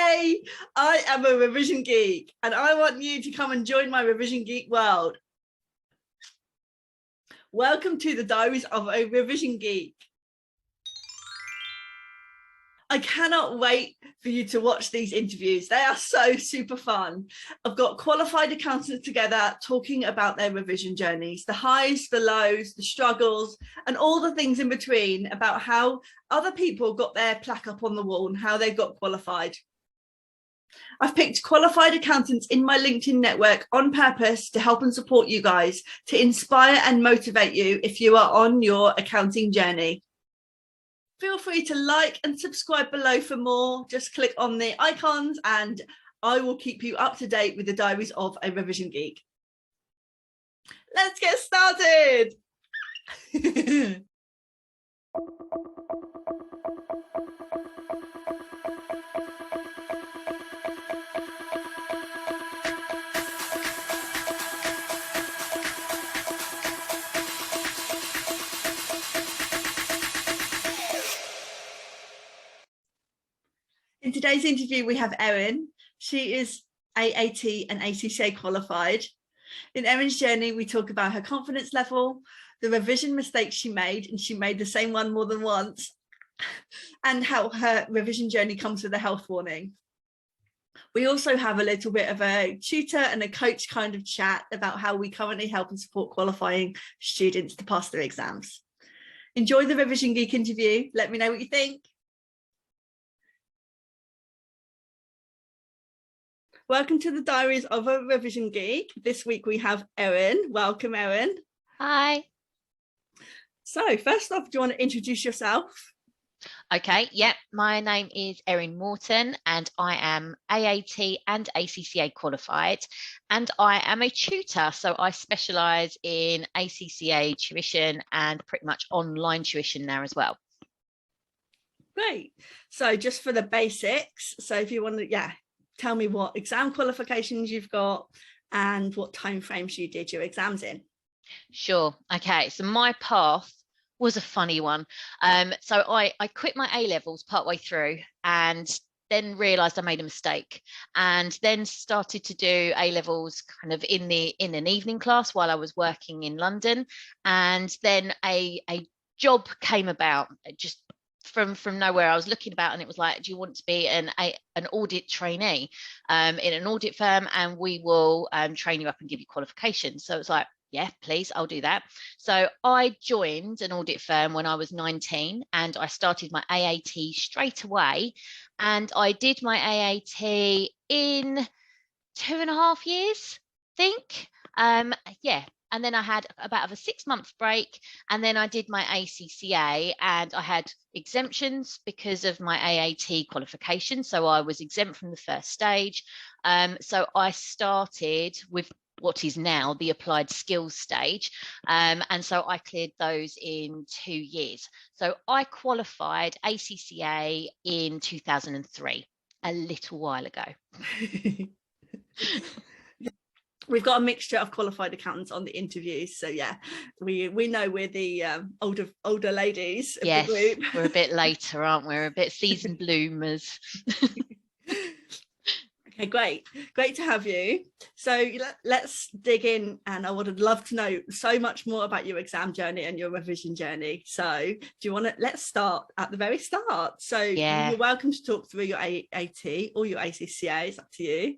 Hey, I am a Revision Geek and I want you to come and join my Revision Geek world. Welcome to the Diaries of a Revision Geek. I cannot wait for you to watch these interviews. They are so super fun. I've got qualified accountants together talking about their revision journeys, the highs, the lows, the struggles, and all the things in between about how other people got their plaque up on the wall and how they got qualified. I've picked qualified accountants in my LinkedIn network on purpose to help and support you guys, to inspire and motivate you if you are on your accounting journey. Feel free to like and subscribe below for more. Just click on the icons and I will keep you up to date with the Diaries of a Revision Geek. Let's get started. In today's interview, we have Erin. She is AAT and ACCA qualified. In Erin's journey, we talk about her confidence level, the revision mistakes she made, and she made the same one more than once, and how her revision journey comes with a health warning. We also have a little bit of a tutor and a coach kind of chat about how we currently help and support qualifying students to pass their exams. Enjoy the Revision Geek interview. Let me know what you think. Welcome to the Diaries of a Revision Geek. This week we have Erin. Welcome, Erin. Hi. So first off, do you want to introduce yourself? Okay, yep. My name is Erin Morton and I am AAT and ACCA qualified and I am a tutor. So I specialise in ACCA tuition and pretty much online tuition now as well. Great. So just for the basics, so if you want to, tell me what exam qualifications you've got and what timeframes you did your exams in. Sure. Okay. So my path was a funny one. So I quit my A-levels partway through and then realised I made a mistake and then started to do A-levels kind of in an evening class while I was working in London. And then a job came about just from nowhere. I was looking about and it was like, do you want to be an audit trainee in an audit firm and we will train you up and give you qualifications. So it's like, yeah, please, I'll do that. So I joined an audit firm when I was 19 and I started my AAT straight away and I did my AAT in 2.5 years, I think. And then I had about a 6-month break and then I did my ACCA and I had exemptions because of my AAT qualification. So I was exempt from the first stage. So I started with what is now the applied skills stage. And so I cleared those in 2 years. So I qualified ACCA in 2003, a little while ago. We've got a mixture of qualified accountants on the interviews, so yeah, we know we're the older ladies of the group. We're a bit later, aren't we? We're a bit seasoned bloomers. Okay, great to have you. So let's dig in, and I would love to know so much more about your exam journey and your revision journey. So do you want to, let's start at the very start. So you're welcome to talk through your AAT or your ACCA, it's up to you.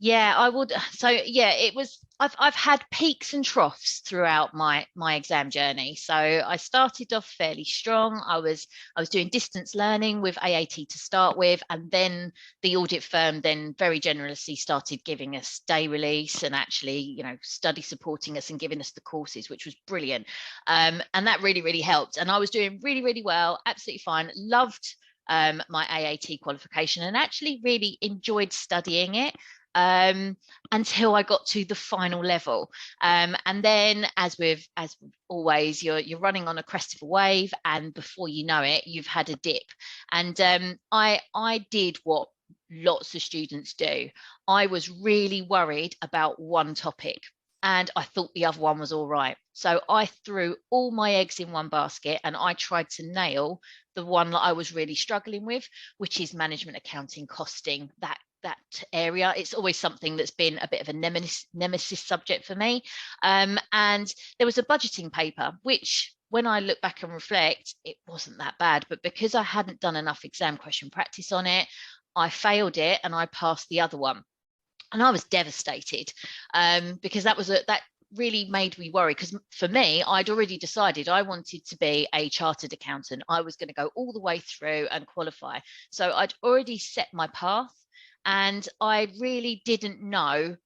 Yeah, I would. So yeah, it was, I've had peaks and troughs throughout my exam journey. So I started off fairly strong. I was doing distance learning with AAT to start with, and then the audit firm then very generously started giving us day release and actually, you know, study supporting us and giving us the courses, which was brilliant. And that really, really helped. And I was doing really, really well, absolutely fine. Loved my AAT qualification and actually really enjoyed studying it. Until I got to the final level, and then as always, you're running on a crest of a wave, and before you know it, you've had a dip. And I did what lots of students do. I was really worried about one topic. and I thought the other one was all right. So I threw all my eggs in one basket and I tried to nail the one that I was really struggling with, which is management accounting, costing, that area. It's always something that's been a bit of a nemesis subject for me. And there was a budgeting paper, which when I look back and reflect, it wasn't that bad, but because I hadn't done enough exam question practice on it, I failed it and I passed the other one. And I was devastated because that really made me worry, because for me, I'd already decided I wanted to be a chartered accountant. I was going to go all the way through and qualify. So I'd already set my path, and I really didn't know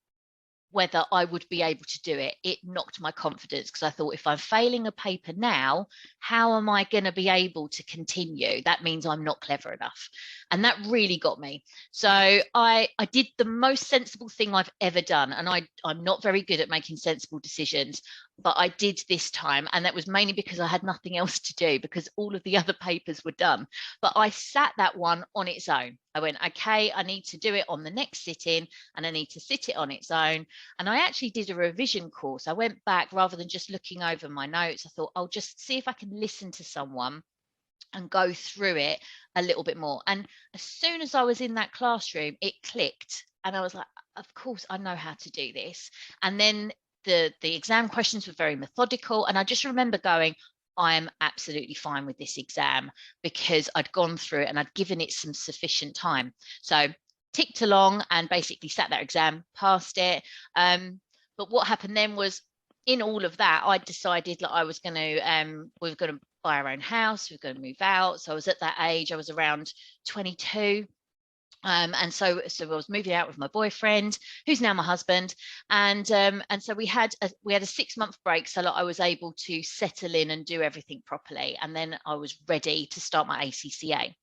whether I would be able to do it. It knocked my confidence, because I thought, if I'm failing a paper now, how am I going to be able to continue? That means I'm not clever enough. And that really got me. So I did the most sensible thing I've ever done. And I'm not very good at making sensible decisions, but I did this time. And that was mainly because I had nothing else to do, because all of the other papers were done. But I sat that one on its own. I went, okay, I need to do it on the next sit-in, and I need to sit it on its own. And I actually did a revision course. I went back, rather than just looking over my notes, I thought, I'll just see if I can listen to someone and go through it a little bit more. And as soon as I was in that classroom, it clicked. And I was like, of course, I know how to do this. And then the exam questions were very methodical. And I just remember going, I am absolutely fine with this exam, because I'd gone through it and I'd given it some sufficient time. So ticked along and basically sat that exam, passed it. But what happened then was, in all of that, I decided that I was going to, we were going to buy our own house, we were going to move out. So I was at that age, I was around 22. And so I was moving out with my boyfriend, who's now my husband, and so we had a 6-month break, so that I was able to settle in and do everything properly, and then I was ready to start my ACCA.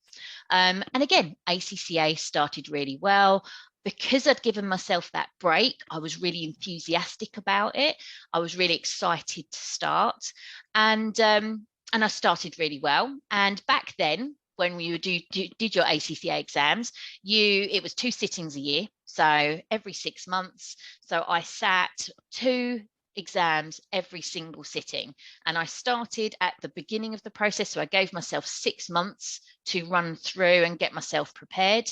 And again, ACCA started really well. Because I'd given myself that break, I was really enthusiastic about it. I was really excited to start, and I started really well. And back then, when you did your ACCA exams, it was 2 sittings a year, so every 6 months. So I sat 2 exams every single sitting, and I started at the beginning of the process. So I gave myself 6 months to run through and get myself prepared.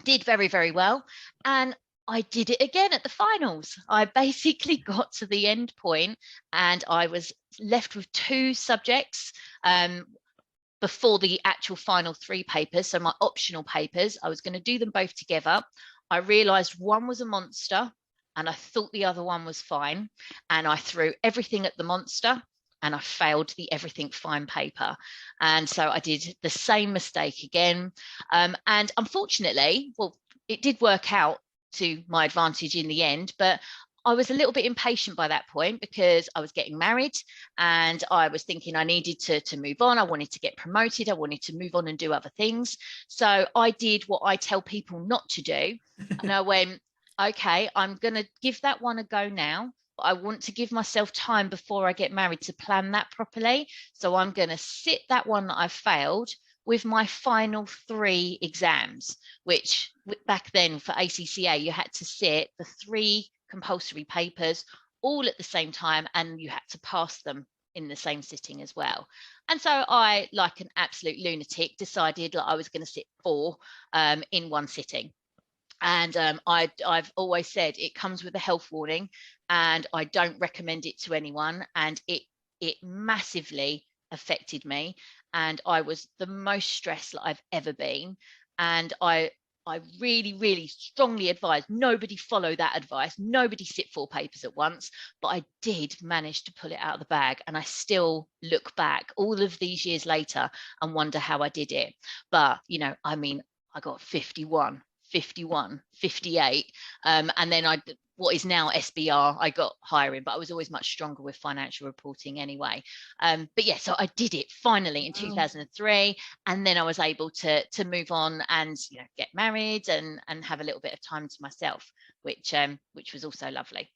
Did very, very well. And I did it again at the finals. I basically got to the end point and I was left with 2 subjects before the actual final 3 papers. So my optional papers, I was going to do them both together. I realized one was a monster and I thought the other one was fine. And I threw everything at the monster and I failed the everything fine paper. And so I did the same mistake again. And unfortunately, well, it did work out to my advantage in the end, but I was a little bit impatient by that point, because I was getting married and I was thinking I needed to move on. I wanted to get promoted. I wanted to move on and do other things. So I did what I tell people not to do. And I went, okay, I'm going to give that one a go now. I want to give myself time before I get married to plan that properly. So I'm going to sit that one that I failed with my final 3 exams, which back then for ACCA, you had to sit the 3 compulsory papers all at the same time, and you had to pass them in the same sitting as well. And so I, like an absolute lunatic, decided that I was going to sit 4 in one sitting. And I've always said it comes with a health warning, and I don't recommend it to anyone. And it massively affected me, and I was the most stressed that I've ever been. And I really, really strongly advise nobody follow that advice. Nobody sit 4 papers at once. But I did manage to pull it out of the bag, and I still look back all of these years later and wonder how I did it. But I mean, I got 51, 58, and then what is now SBR, I got higher in, but I was always much stronger with financial reporting anyway. But yeah, so I did it finally in 2003, and then I was able to move on and get married and have a little bit of time to myself, which was also lovely.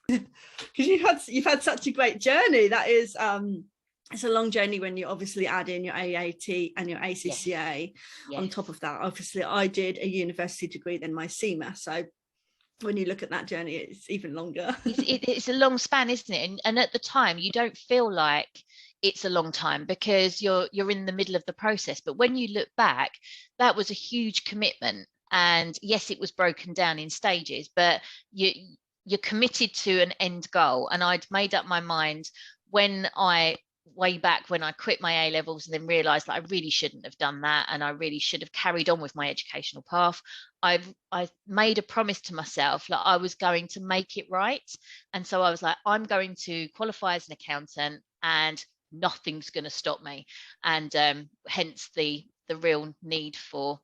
Because you've had such a great journey. That is it's a long journey when you obviously add in your AAT and your ACCA. Yes. On top of that, obviously I did a university degree, then my CIMA, so when you look at that journey, it's even longer. It's a long span, isn't it? And at the time, you don't feel like it's a long time because you're in the middle of the process. But when you look back, that was a huge commitment. And yes, it was broken down in stages, but you're committed to an end goal. And I'd made up my mind when way back when I quit my A levels and then realized that I really shouldn't have done that, and I really should have carried on with my educational path. I made a promise to myself that I was going to make it right. And so I was like, I'm going to qualify as an accountant and nothing's going to stop me. And hence the real need for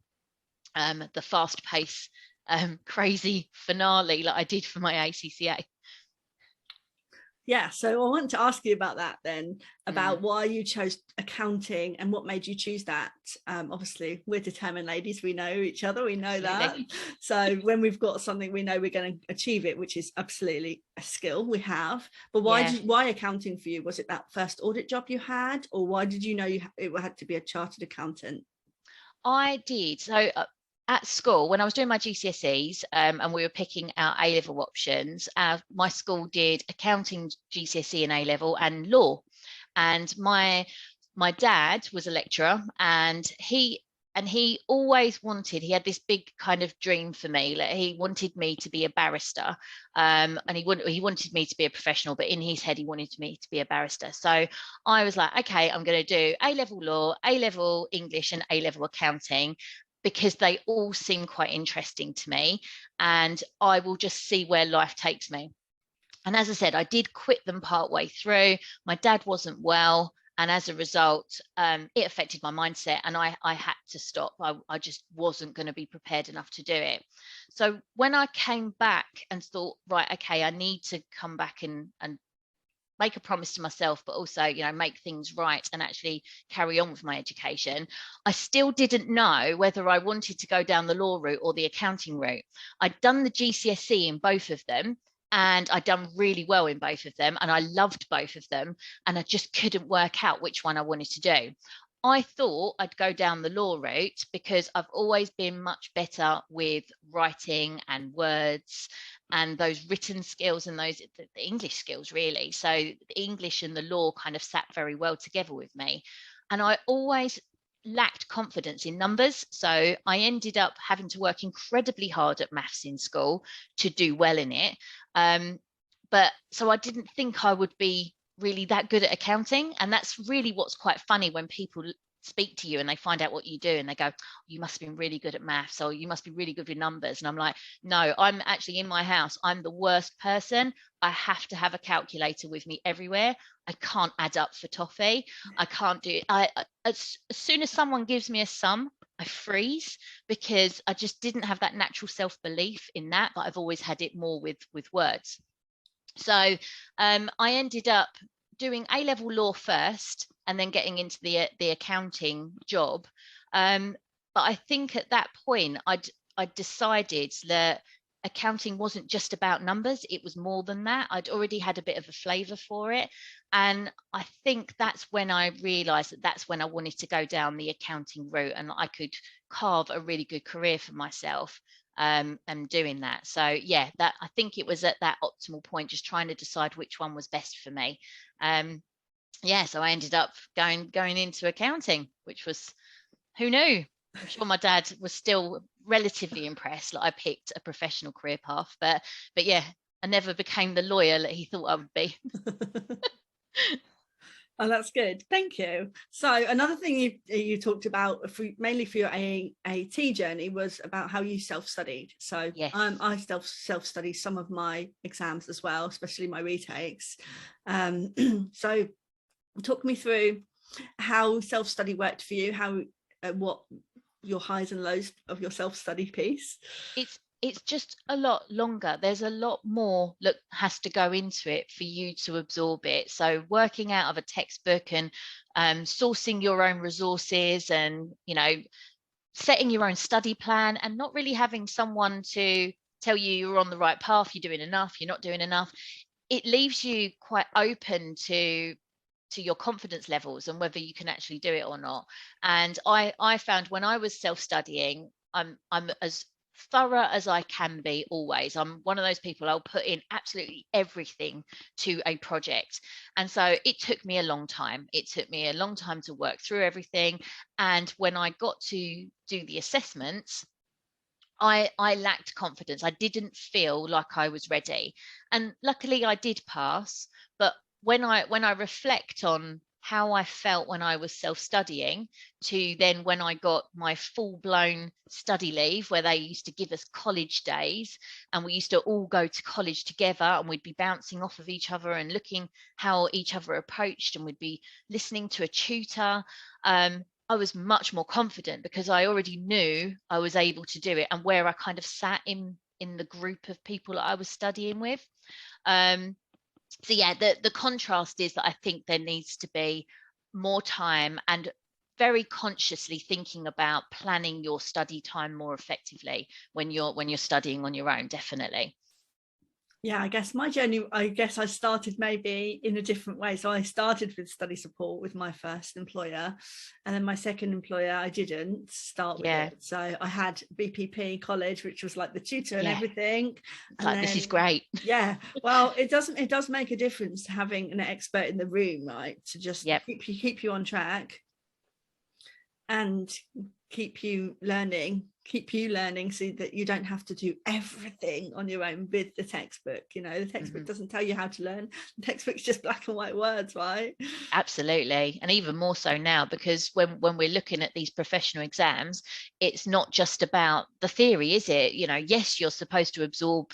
the fast pace, crazy finale that I did for my ACCA. Yeah, so I want to ask you about that then, about why you chose accounting and what made you choose that. Obviously, we're determined ladies, we know each other, we know that. So when we've got something, we know we're going to achieve it, which is absolutely a skill we have. But why accounting for you? Was it that first audit job you had, or why did you know it had to be a chartered accountant? I did. So at school, when I was doing my GCSEs and we were picking our A-level options, my school did accounting GCSE and A-level and law. And my dad was a lecturer, and he always he had this big kind of dream for me. Like, he wanted me to be a barrister, and he wanted me to be a professional, but in his head he wanted me to be a barrister. So I was like, okay, I'm going to do A-level law, A-level English and A-level accounting, because they all seem quite interesting to me, and I will just see where life takes me. And as I said, I did quit them partway through. My dad wasn't well, and as a result, it affected my mindset, and I had to stop. I just wasn't going to be prepared enough to do it. So when I came back and thought, right, okay, I need to come back and make a promise to myself, but also, make things right and actually carry on with my education, I still didn't know whether I wanted to go down the law route or the accounting route. I'd done the GCSE in both of them, and I'd done really well in both of them, and I loved both of them, and I just couldn't work out which one I wanted to do. I thought I'd go down the law route because I've always been much better with writing and words and those written skills and the English skills, really. So the English and the law kind of sat very well together with me. And I always lacked confidence in numbers. So I ended up having to work incredibly hard at maths in school to do well in it. But so I didn't think I would be really that good at accounting. And that's really what's quite funny when people speak to you and they find out what you do and they go, you must have been really good at maths, or you must be really good with numbers. And I'm like, no, I'm actually, in my house, I'm the worst person. I have to have a calculator with me everywhere. I can't add up for toffee. I can't do it. As soon as someone gives me a sum, I freeze, because I just didn't have that natural self-belief in that, but I've always had it more with words. So I ended up doing A-level law first and then getting into the accounting job. But I think at that point, I'd decided that accounting wasn't just about numbers. It was more than that. I'd already had a bit of a flavour for it. And I think that's when I realised that that's when I wanted to go down the accounting route, and I could carve a really good career for myself and doing that. So yeah, that, I think it was at that optimal point, just trying to decide which one was best for me. So I ended up going into accounting, which was, who knew? I'm sure my dad was still relatively impressed that I picked a professional career path, but yeah, I never became the lawyer that he thought I would be. Oh, that's good. Thank you. So another thing you talked about mainly for your AAT journey was about how you self-studied. So yes. I self-study some of my exams as well, especially my retakes. So talk me through how self-study worked for you, what your highs and lows of your self-study piece. It's just a lot longer. There's a lot more that has to go into it for you to absorb it. So working out of a textbook and sourcing your own resources and, setting your own study plan, and not really having someone to tell you you're on the right path, you're doing enough, you're not doing enough. It leaves you quite open to your confidence levels and whether you can actually do it or not. And I found when I was self-studying, I'm as thorough as I can be always. I'm one of those people, I'll put in absolutely everything to a project. And so it took me a long time. It took me a long time to work through everything. And when I got to do the assessments, I lacked confidence. I didn't feel like I was ready. And luckily I did pass. But when I reflect on how I felt when I was self-studying to then when I got my full-blown study leave, where they used to give us college days and we used to all go to college together and we'd be bouncing off of each other and looking how each other approached, and we'd be listening to a tutor. I was much more confident because I already knew I was able to do it and where I kind of sat in the group of people that I was studying with. So yeah, the contrast is that I think there needs to be more time and very consciously thinking about planning your study time more effectively when you're studying on your own, definitely. Yeah, I guess my journey, I started maybe in a different way. So I started with study support with my first employer, and then my second employer, I didn't start with it. So I had BPP college, which was like the tutor and everything. And like, this is great. Yeah, well, it does make a difference having an expert in the room, right? To just keep you on track and keep you learning so that you don't have to do everything on your own with the textbook. You know, the textbook doesn't tell you how to learn. The textbook's just black and white words, right? Absolutely. And even more so now, because when we're looking at these professional exams, it's not just about the theory, is it? You know, yes, you're supposed to absorb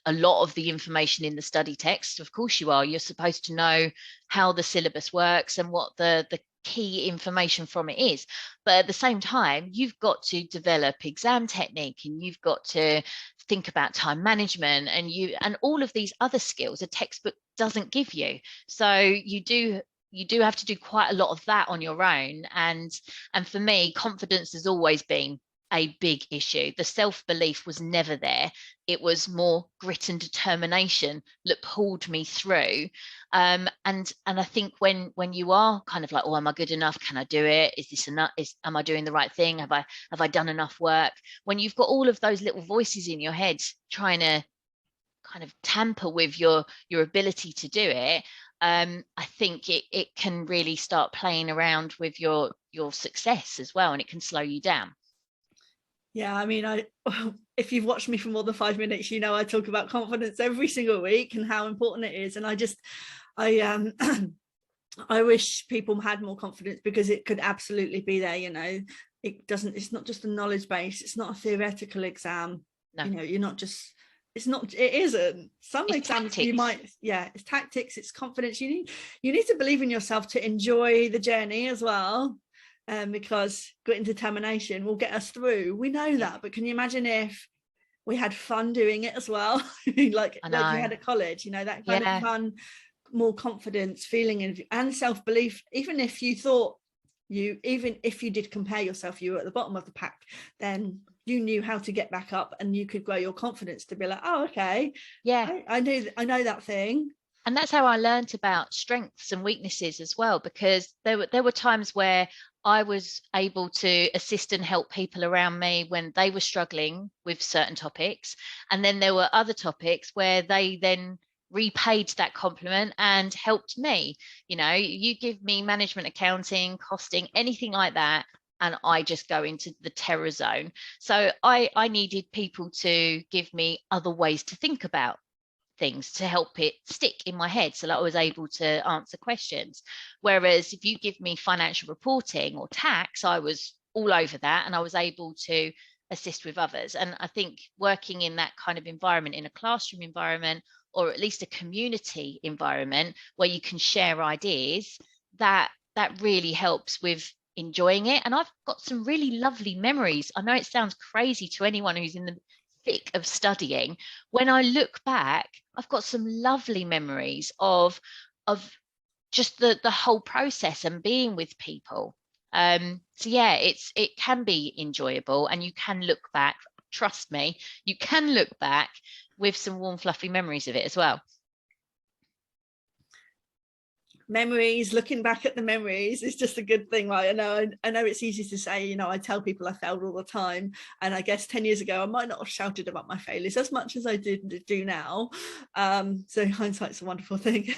a lot of the information in the study text. Of course you are. You're supposed to know how the syllabus works and what the key information from it is, but at the same time you've got to develop exam technique, and you've got to think about time management, and all of these other skills a textbook doesn't give you. So you do have to do quite a lot of that on your own, and for me, confidence has always been a big issue. The self-belief was never there. It was more grit and determination that pulled me through. And I think when you are kind of like, oh, am I good enough? Can I do it? Is this enough? Am I doing the right thing? Have I done enough work? When you've got all of those little voices in your head trying to kind of tamper with your ability to do it, I think it can really start playing around with your success as well, and it can slow you down. Yeah, I mean, if you've watched me for more than 5 minutes, you know I talk about confidence every single week and how important it is. And I wish people had more confidence, because it could absolutely be there. You know, it's not just a knowledge base. It's not a theoretical exam. No. You know, it isn't. Some exams tactics. You might, it's tactics, it's confidence. You need to believe in yourself to enjoy the journey as well. Because grit and determination will get us through. We know that, but can you imagine if we had fun doing it as well? like we had at college, you know, that kind of fun, more confidence, feeling and self-belief. Even if you did compare yourself, you were at the bottom of the pack, then you knew how to get back up, and you could grow your confidence to be like, oh, okay, I know that thing. And that's how I learned about strengths and weaknesses as well, because there were times where I was able to assist and help people around me when they were struggling with certain topics. And then there were other topics where they then repaid that compliment and helped me. You know, you give me management, accounting, costing, anything like that, and I just go into the terror zone. So I needed people to give me other ways to think about things to help it stick in my head, so that I was able to answer questions. Whereas if you give me financial reporting or tax, I was all over that, and I was able to assist with others. And I think working in that kind of environment, in a classroom environment, or at least a community environment where you can share ideas, that really helps with enjoying it. And I've got some really lovely memories. I know it sounds crazy to anyone who's in the thick of studying. When I look back, I've got some lovely memories of just the whole process and being with people. So yeah, it can be enjoyable, and you can look back, trust me, you can look back with some warm, fluffy memories of it as well. Memories, looking back at the memories is just a good thing, right? I know it's easy to say, you know, I tell people I failed all the time, and I guess 10 years ago I might not have shouted about my failures as much as I do now. So hindsight's a wonderful thing.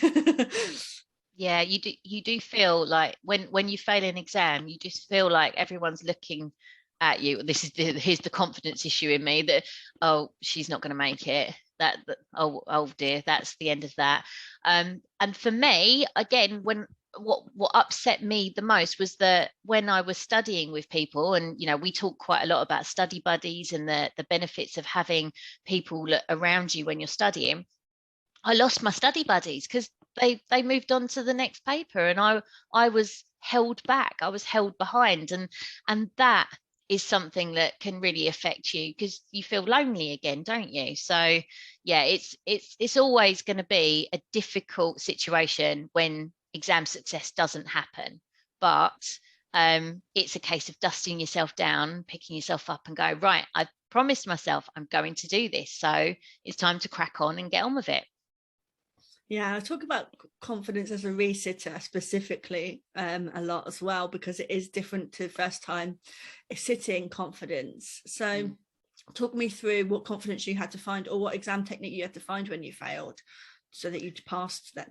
Yeah, you do feel like when you fail an exam, you just feel like everyone's looking at you. Here's the confidence issue in me that, oh, she's not going to make it. That oh dear, that's the end of that. And for me, again, what upset me the most was that when I was studying with people, and you know, we talk quite a lot about study buddies and the benefits of having people around you when you're studying. I lost my study buddies because they moved on to the next paper, and I was held back. I was held behind, and that is something that can really affect you because you feel lonely again, don't you? So yeah, it's always going to be a difficult situation when exam success doesn't happen, but it's a case of dusting yourself down, picking yourself up and go, right, I've promised myself I'm going to do this, so it's time to crack on and get on with it. Yeah, I talk about confidence as a resitter specifically a lot as well, because it is different to first time sitting confidence. So talk me through what confidence you had to find, or what exam technique you had to find when you failed so that you passed that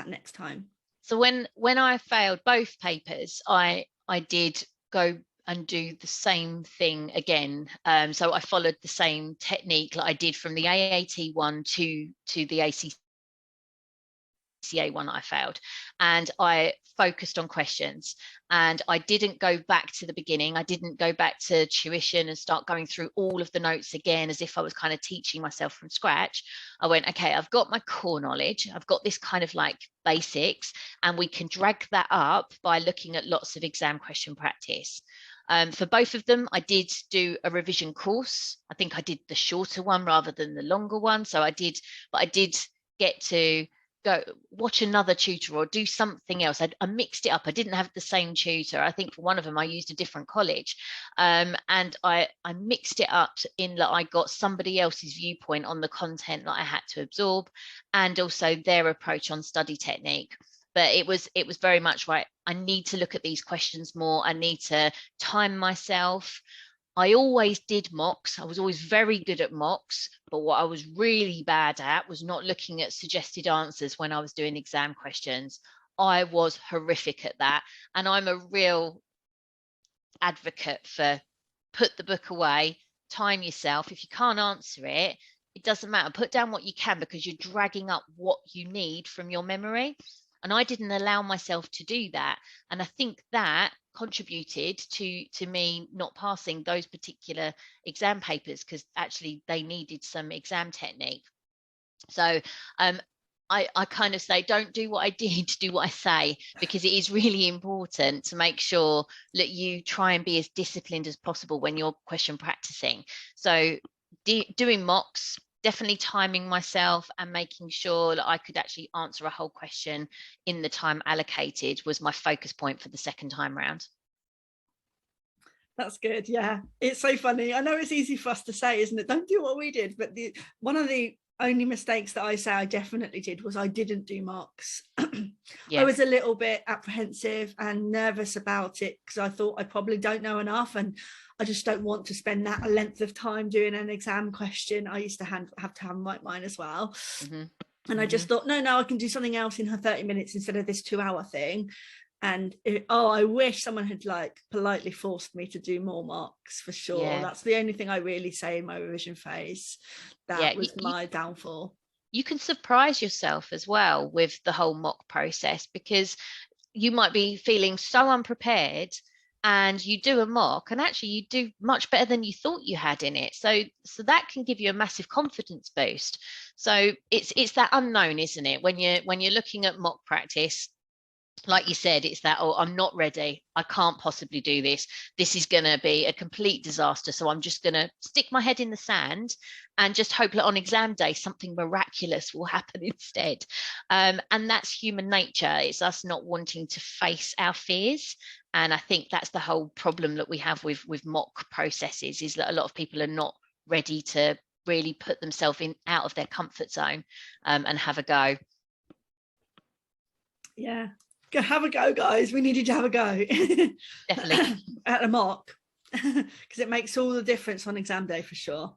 next time. So when I failed both papers, I did go and do the same thing again. So I followed the same technique like I did from the AAT one to the ACCA one I failed, and I focused on questions, and I didn't go back to the beginning. I didn't go back to tuition and start going through all of the notes again as if I was kind of teaching myself from scratch. I went, okay, I've got my core knowledge, I've got this kind of like basics, and we can drag that up by looking at lots of exam question practice. For both of them, I did do a revision course. I think I did the shorter one rather than the longer one. So I did get to go watch another tutor or do something else. I mixed it up. I didn't have the same tutor. I think for one of them I used a different college, and I mixed it up in that I got somebody else's viewpoint on the content that I had to absorb, and also their approach on study technique. But it was very much right. I need to look at these questions more. I need to time myself. I always did mocks. I was always very good at mocks, but what I was really bad at was not looking at suggested answers when I was doing exam questions. I was horrific at that. And I'm a real advocate for put the book away, time yourself. If you can't answer it, it doesn't matter. Put down what you can, because you're dragging up what you need from your memory. And I didn't allow myself to do that. And I think that contributed to me not passing those particular exam papers, because actually they needed some exam technique. So I kind of say, don't do what I did, do what I say, because it is really important to make sure that you try and be as disciplined as possible when you're question practicing. So doing mocks, definitely timing myself and making sure that I could actually answer a whole question in the time allocated was my focus point for the second time round. That's good. Yeah, it's so funny. I know it's easy for us to say, isn't it? Don't do what we did. But one of the only mistakes that I say I definitely did was I didn't do mocks. Yeah. I was a little bit apprehensive and nervous about it because I thought I probably don't know enough, and I just don't want to spend that length of time doing an exam question. I used to have to have mine as well. Mm-hmm. And I just thought, no, I can do something else in her 30 minutes instead of this 2-hour thing. And I wish someone had like politely forced me to do more mocks, for sure. Yeah. That's the only thing I really say in my revision phase. That was my downfall. You can surprise yourself as well with the whole mock process, because you might be feeling so unprepared and you do a mock and actually you do much better than you thought you had in it. So that can give you a massive confidence boost. So it's that unknown, isn't it? When you're looking at mock practice, like you said, it's that, oh, I'm not ready. I can't possibly do this. This is going to be a complete disaster. So I'm just going to stick my head in the sand and just hope that on exam day, something miraculous will happen instead. And that's human nature. It's us not wanting to face our fears. And I think that's the whole problem that we have with mock processes, is that a lot of people are not ready to really put themselves out of their comfort zone and have a go. Yeah. Go have a go, guys. We needed to have a go. Definitely. At a mock, because it makes all the difference on exam day for sure.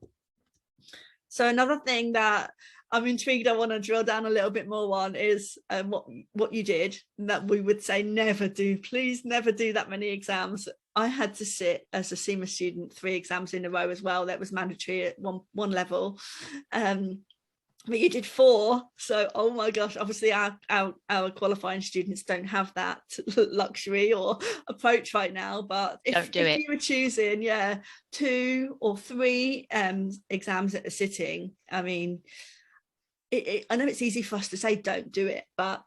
So another thing that I'm intrigued, I want to drill down a little bit more on is what you did, that we would say never do. Please never do that many exams. I had to sit as a CIMA student 3 exams in a row as well. That was mandatory at one level. But you did 4, so oh my gosh, obviously our qualifying students don't have that luxury or approach right now, but if you were choosing 2 or 3 exams at a sitting, I mean, I know it's easy for us to say don't do it, but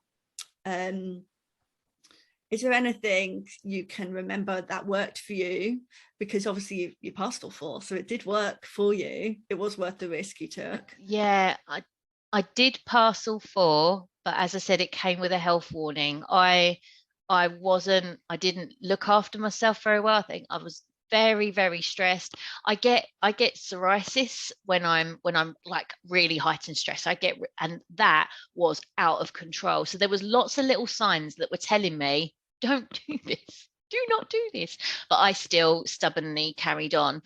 is there anything you can remember that worked for you? Because obviously you passed all 4, so it did work for you. It was worth the risk you took. Yeah, I did pass all 4, but as I said, it came with a health warning. I didn't look after myself very well. I think I was very, very stressed. I get psoriasis when I'm like really heightened stress. And that was out of control. So there was lots of little signs that were telling me, don't do this, do not do this, but I still stubbornly carried on.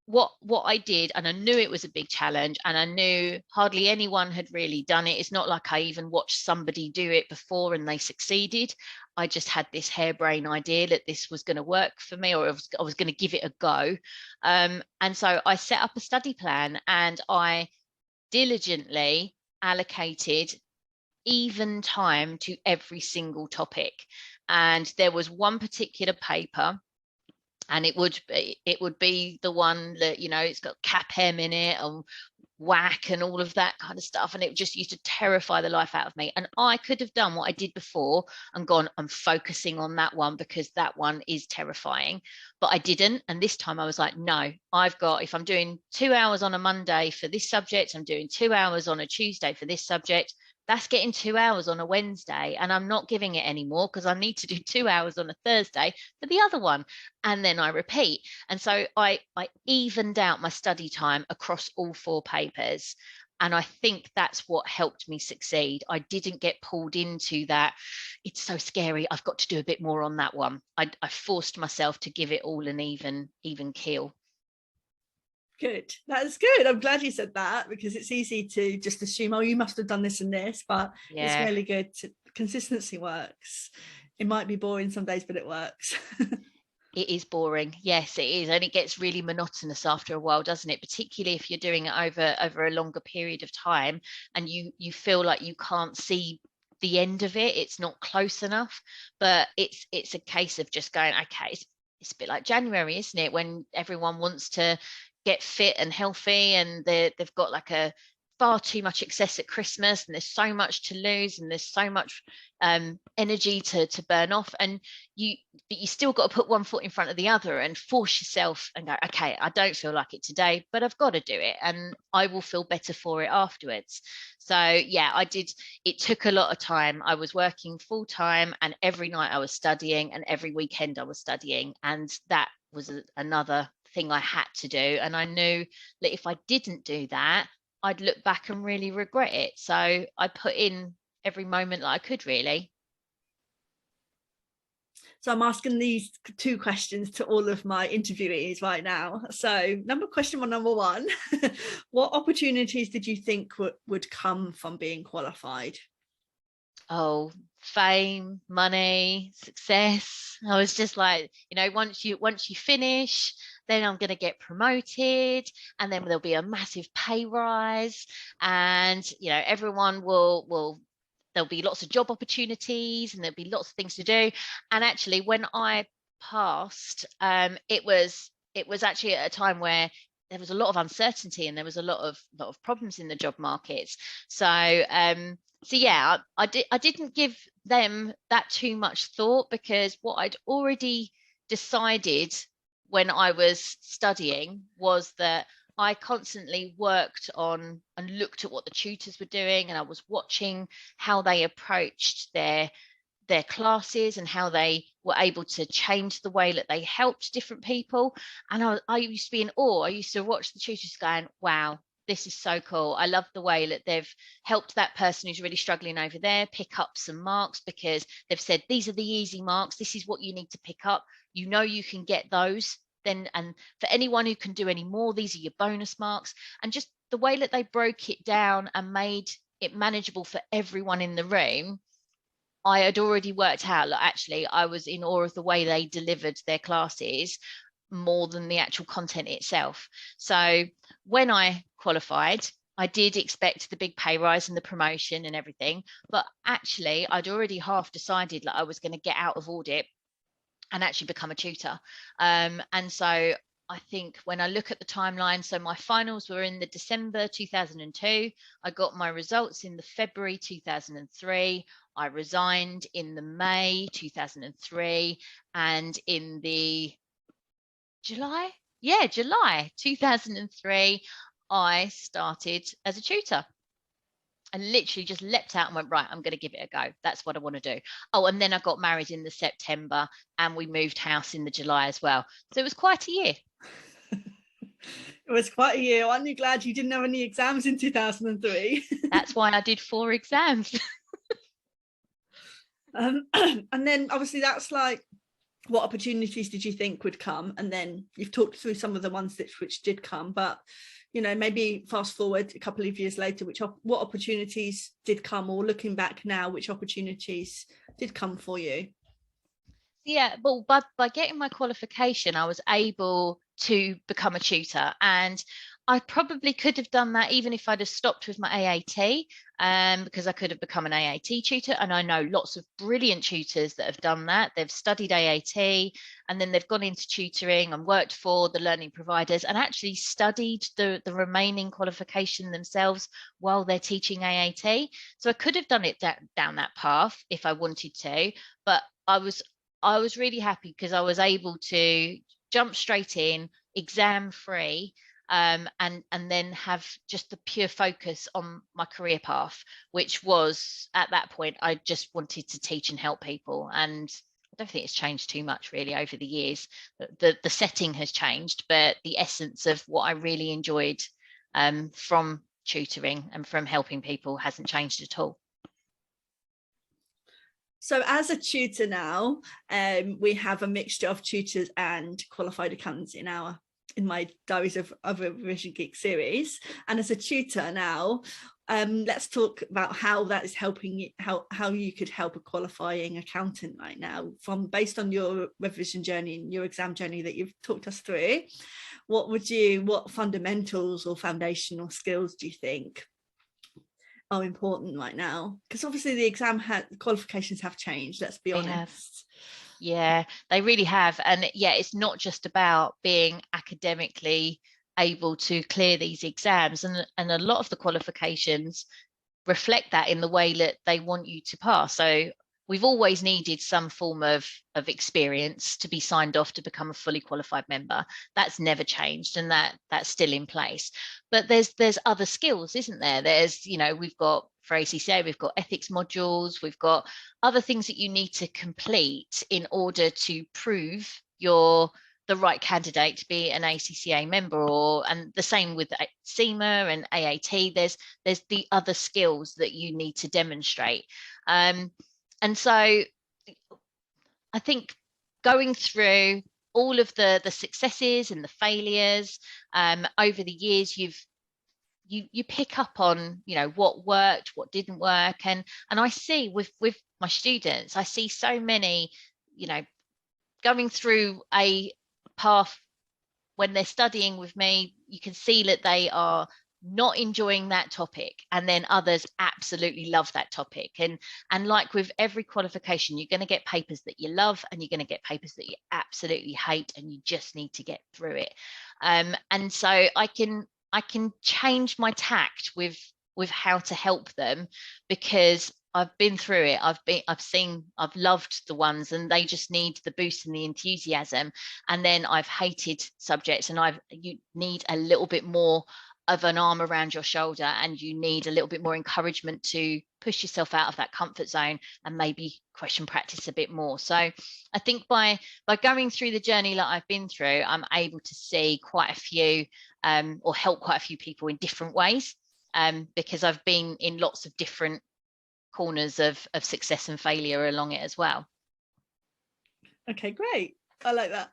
What I did, and I knew it was a big challenge, and I knew hardly anyone had really done it. It's not like I even watched somebody do it before and they succeeded. I just had this harebrained idea that this was going to work for me, or I was going to give it a go. And so I set up a study plan, and I diligently allocated even time to every single topic. And there was one particular paper, and it would be the one that, you know, it's got CAPM in it and WAC and all of that kind of stuff, and it just used to terrify the life out of me. And I could have done what I did before and gone, I'm focusing on that one because that one is terrifying, but I didn't. And this time I was like, no, if I'm doing 2 hours on a Monday for this subject, I'm doing 2 hours on a Tuesday for this subject, that's getting 2 hours on a Wednesday, and I'm not giving it anymore because I need to do 2 hours on a Thursday for the other one. And then I repeat. And so I evened out my study time across all 4 papers. And I think that's what helped me succeed. I didn't get pulled into that, it's so scary, I've got to do a bit more on that one. I forced myself to give it all an even keel. Good, that's good. I'm glad you said that, because it's easy to just assume, oh, you must have done this and this, but it's really good. Consistency works. It might be boring some days, but it works. It is boring, yes, it is, and it gets really monotonous after a while, doesn't it? Particularly if you're doing it over a longer period of time, and you feel like you can't see the end of it. It's not close enough. But it's a case of just going, okay, it's a bit like January, isn't it, when everyone wants to get fit and healthy, and they've got like a far too much excess at Christmas, and there's so much to lose, and there's so much energy to burn off, but you still got to put one foot in front of the other and force yourself and go, okay, I don't feel like it today, but I've got to do it, and I will feel better for it afterwards. So yeah, I did. It took a lot of time. I was working full time, and every night I was studying, and every weekend I was studying, and that was another thing I had to do. And I knew that if I didn't do that, I'd look back and really regret it. So I put in every moment that I could, really. So I'm asking these 2 questions to all of my interviewees right now. So question number 1, what opportunities did you think would come from being qualified? Oh, fame, money, success. I was just like, you know, once you finish, then I'm going to get promoted, and then there'll be a massive pay rise, and you know, everyone will there'll be lots of job opportunities, and there'll be lots of things to do. And actually, when I passed, it was actually at a time where there was a lot of uncertainty, and there was a lot of problems in the job markets. So yeah, I didn't give them that too much thought, because what I'd already decided when I was studying was that I constantly worked on and looked at what the tutors were doing, and I was watching how they approached their classes and how they were able to change the way that they helped different people. And I used to be in awe. I used to watch the tutors going, wow, this is so cool. I love the way that they've helped that person who's really struggling over there pick up some marks, because they've said, these are the easy marks. This is what you need to pick up. You know, you can get those. Then, and for anyone who can do any more, these are your bonus marks. And just the way that they broke it down and made it manageable for everyone in the room, I had already worked out, like, actually, I was in awe of the way they delivered their classes more than the actual content itself. So when I qualified, I did expect the big pay rise and the promotion and everything, but actually I'd already half decided that I was going to get out of audit and actually become a tutor. And so I think when I look at the timeline, so my finals were in the December 2002. I got my results in the February 2003. I resigned in the May 2003, and in the July 2003, I started as a tutor. I literally just leapt out and went, right, I'm going to give it a go. That's what I want to do. Oh, and then I got married in the September, and we moved house in the July as well. So it was quite a year. It was quite a year. Aren't you glad you didn't have any exams in 2003? That's why I did 4 exams. And then obviously that's like, what opportunities did you think would come? And then you've talked through some of the ones which did come, but maybe fast forward a couple of years later, what opportunities did come, or looking back now, which opportunities did come for you? Yeah, well, but by getting my qualification, I was able to become a tutor, and I probably could have done that even if I'd have stopped with my AAT, because I could have become an AAT tutor. And I know lots of brilliant tutors that have done that. They've studied AAT and then they've gone into tutoring and worked for the learning providers and actually studied the remaining qualification themselves while they're teaching AAT. So I could have done it down that path if I wanted to, but I was really happy because I was able to jump straight in, exam free, and then have just the pure focus on my career path, which was, at that point, I just wanted to teach and help people. And I don't think it's changed too much really over the years. The setting has changed, but the essence of what I really enjoyed from tutoring and from helping people hasn't changed at all. So as a tutor now, we have a mixture of tutors and qualified accountants in my Diaries of a Revision Geek series. And as a tutor now, let's talk about how that is helping you, how you could help a qualifying accountant right now, based on your revision journey and your exam journey that you've talked us through. What fundamentals or foundational skills do you think are important right now? Because obviously the exam qualifications have changed, let's be honest. Yeah, they really have. And yeah, it's not just about being academically able to clear these exams, and a lot of the qualifications reflect that in the way that they want you to pass. So we've always needed some form of experience to be signed off to become a fully qualified member. That's never changed, and that's still in place. But there's other skills, isn't there? There's, we've got, for ACCA, we've got ethics modules, we've got other things that you need to complete in order to prove you're the right candidate to be an ACCA member, and the same with CIMA and AAT. There's the other skills that you need to demonstrate. And so I think going through all of the successes and the failures over the years, you pick up on, what worked, what didn't work. And I see with my students, I see so many, going through a path when they're studying with me, you can see that they are not enjoying that topic, and then others absolutely love that topic. And like with every qualification, you're going to get papers that you love and you're going to get papers that you absolutely hate, and you just need to get through it. And so I can change my tact with how to help them, because I've been through it. I've loved the ones, and they just need the boost and the enthusiasm. And then I've hated subjects, and you need a little bit more of an arm around your shoulder, and you need a little bit more encouragement to push yourself out of that comfort zone and maybe question practice a bit more. So I think by going through the journey that I've been through, I'm able to see quite a few or help quite a few people in different ways, because I've been in lots of different corners of success and failure along it as well. Okay, great. I like that.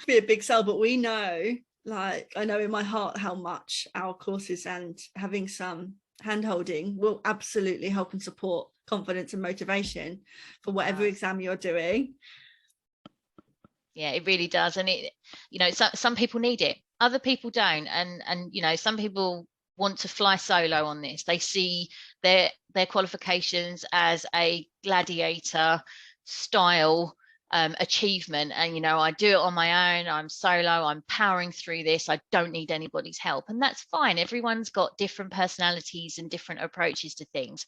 Be a big sell, but we know, like, I know in my heart how much our courses and having some hand-holding will absolutely help and support confidence and motivation for whatever exam you're doing. Yeah, it really does. And it, you know, some people need it, other people don't. And you know, some people want to fly solo on this. They see their qualifications as a gladiator style achievement, and you know, I do it on my own, I'm solo, I'm powering through this, I don't need anybody's help. And that's fine. Everyone's got different personalities and different approaches to things,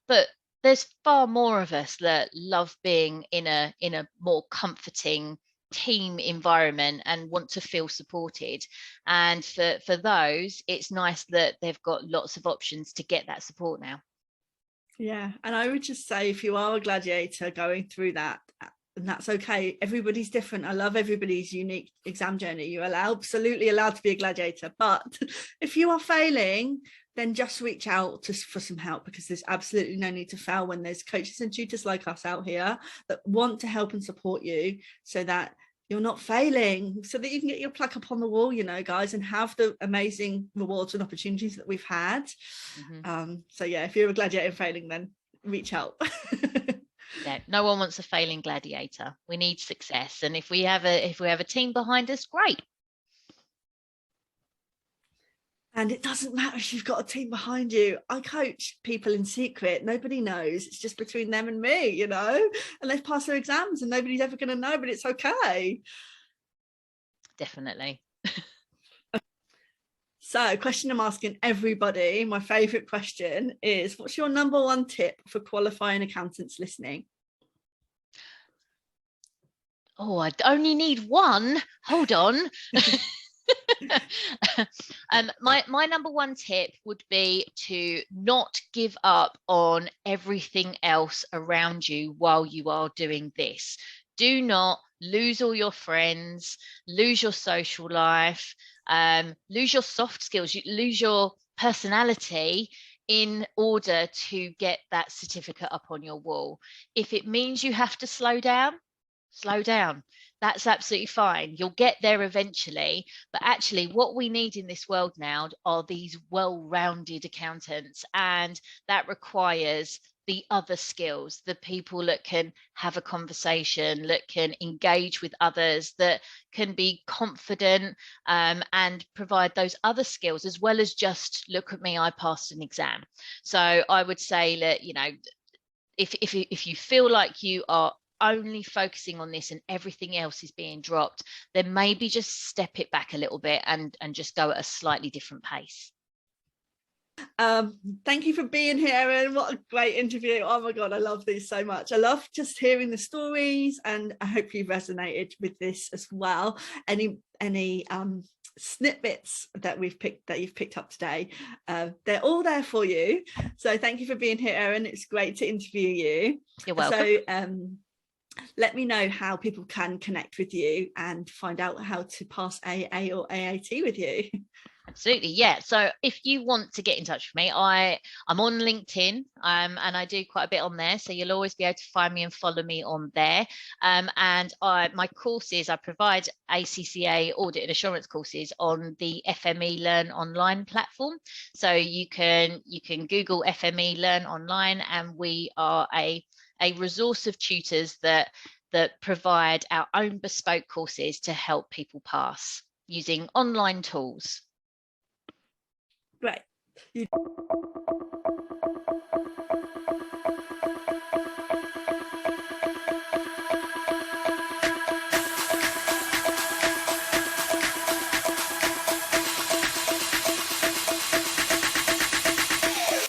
but there's far more of us that love being in a more comforting team environment and want to feel supported. And for those, it's nice that they've got lots of options to get that support now. Yeah, and I would just say, if you are a gladiator going through that, and that's okay, everybody's different. I love everybody's unique exam journey. You're absolutely allowed to be a gladiator, but if you are failing, then just reach out for some help, because there's absolutely no need to fail when there's coaches and tutors like us out here that want to help and support you, so that you're not failing, so that you can get your plaque up on the wall, you know, guys, and have the amazing rewards and opportunities that we've had. So yeah, if you're a gladiator failing, then reach out. Yeah, no one wants a failing gladiator. We need success, and if we have a team behind us, great. And it doesn't matter if you've got a team behind you. I coach people in secret. Nobody knows. It's just between them and me, you know, and they've passed their exams and nobody's ever going to know, but it's okay. Definitely. So, question I'm asking everybody, my favourite question is, what's your number one tip for qualifying accountants listening? Oh, I only need one. Hold on. My number one tip would be to not give up on everything else around you while you are doing this. Do not lose all your friends, lose your social life, lose your soft skills, lose your personality in order to get that certificate up on your wall. If it means you have to slow down, slow down. That's absolutely fine. You'll get there eventually. But actually, what we need in this world now are these well-rounded accountants, and that requires the other skills, the people that can have a conversation, that can engage with others, that can be confident, and provide those other skills, as well as just, look at me, I passed an exam. So I would say that, you know, if you feel like you are only focusing on this and everything else is being dropped, then maybe just step it back a little bit and just go at a slightly different pace. Thank you for being here, Erin. What a great interview. Oh my god, I love these so much. I love just hearing the stories, and I hope you've resonated with this as well. Any snippets that you've picked up today, they're all there for you. So thank you for being here, Erin. It's great to interview you. You're welcome. So let me know how people can connect with you and find out how to pass AA or AAT with you. Absolutely, yeah. So if you want to get in touch with me, I'm on LinkedIn, and I do quite a bit on there. So you'll always be able to find me and follow me on there. And my courses, I provide ACCA audit and assurance courses on the FME Learn Online platform. So you can Google FME Learn Online, and we are a resource of tutors that provide our own bespoke courses to help people pass using online tools. Great.